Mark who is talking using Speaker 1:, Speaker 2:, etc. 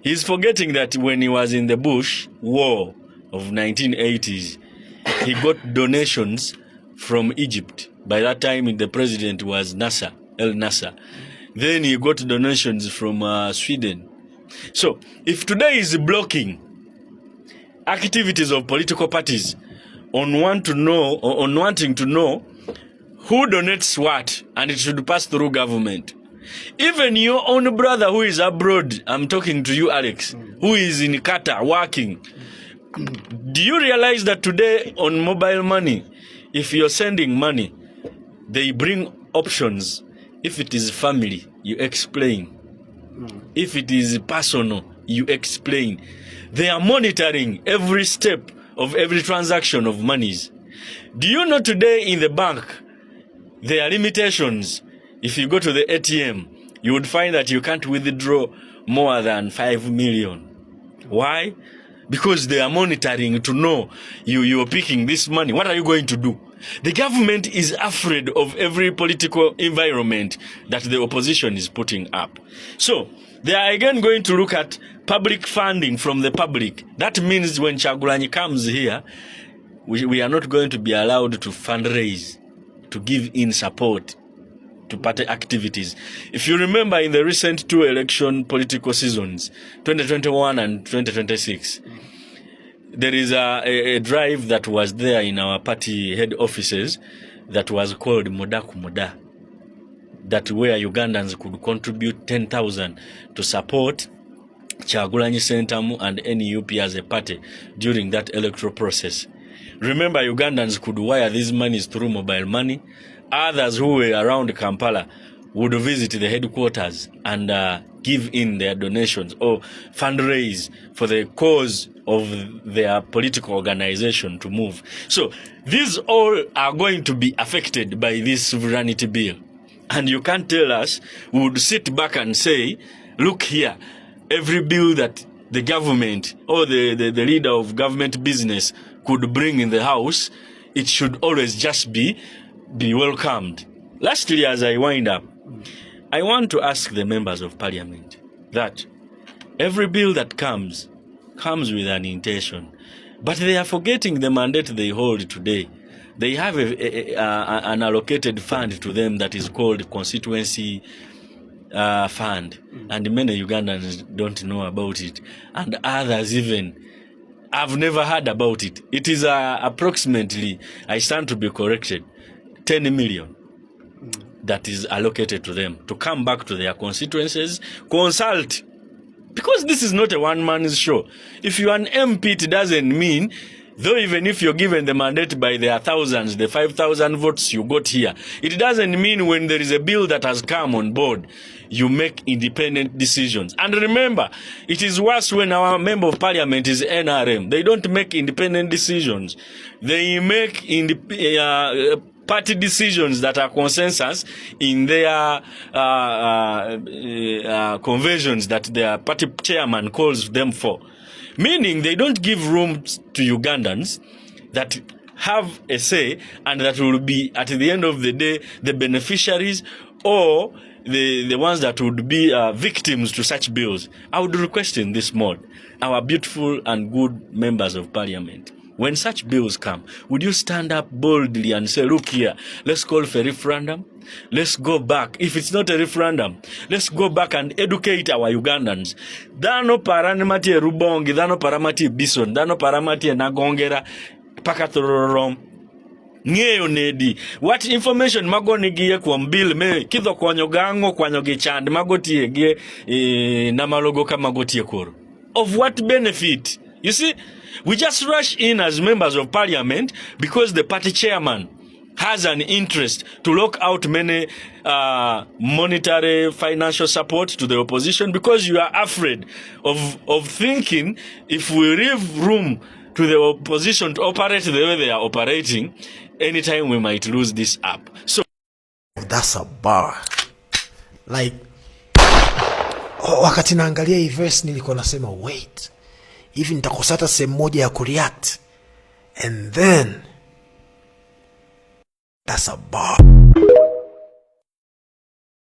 Speaker 1: He's forgetting that when he was in the Bush War of 1980s, he got donations from Egypt. By that time, the president was El Nasser. Then he got donations from Sweden. So, if today is blocking activities of political parties on wanting to know who donates what, and it should pass through government. Even your own brother who is abroad, I'm talking to you, Alex, who is in Qatar working. Do you realize that today on mobile money, if you're sending money, they bring options. If it is family, you explain. If it is personal, you explain. They are monitoring every step of every transaction of monies. Do you know today in the bank, there are limitations? If you go to the ATM, you would find that you can't withdraw more than 5 million. Why? Because they are monitoring to know you're picking this money. What are you going to do? The government is afraid of every political environment that the opposition is putting up. So, they are again going to look at public funding from the public. That means when Kyagulanyi comes here, we are not going to be allowed to fundraise, to give in support to party activities. If you remember in the recent 2 election political seasons, 2021 and 2026, there is a drive that was there in our party head offices that was called Modaku Moda, that where Ugandans could contribute 10,000 to support Kyagulanyi Sentamu and NUP as a party during that electoral process. Remember, Ugandans could wire these monies through mobile money. Others who were around Kampala would visit the headquarters and give in their donations or fundraise for the cause of their political organization to move. So these all are going to be affected by this sovereignty bill. And you can't tell us we would sit back and say, look here, every bill that the government or the leader of government business could bring in the house, it should always just be welcomed. Lastly, as I wind up, I want to ask the members of parliament that every bill that comes with an intention, but they are forgetting the mandate they hold today. They have an allocated fund to them that is called constituency fund, and many Ugandans don't know about it, and others even I've never heard about it. It is approximately, I stand to be corrected, 10 million that is allocated to them to come back to their constituencies, consult. Because this is not a one-man's show. If you're an MP, it doesn't mean, though even if you're given the mandate by their thousands, the 5,000 votes you got here, it doesn't mean when there is a bill that has come on board, you make independent decisions. And remember, it is worse when our member of parliament is NRM. They don't make independent decisions. They make party decisions that are consensus in their conventions that their party chairman calls them for. Meaning they don't give room to Ugandans that have a say and that will be, at the end of the day, the beneficiaries or the ones that would be victims to such bills. I would request in this mode, our beautiful and good members of parliament, when such bills come, would you stand up boldly and say, look here, let's call for a referendum. Let's go back. If it's not a referendum, let's go back and educate our Ugandans. Dano paramati Rubongi, dano paramati Bison, dano paramati Nagongera, paka Tororo. Ngeyo nedi. What information magoni giye kwa mbil me kido kwa nyogango kwa nyogechand magoti gie namalogo kama magoti koro. Of what benefit? You see, we just rush in as members of parliament because the party chairman has an interest to lock out many monetary financial support to the opposition, because you are afraid of thinking if we leave room to the opposition to operate the way they are operating, anytime we might lose this up. So
Speaker 2: that's a bar. Like, wakati naangalia hii verse nilikuwa nasema wait, hivi nitakosata sehemu moja ya kureact, and then that's a bar.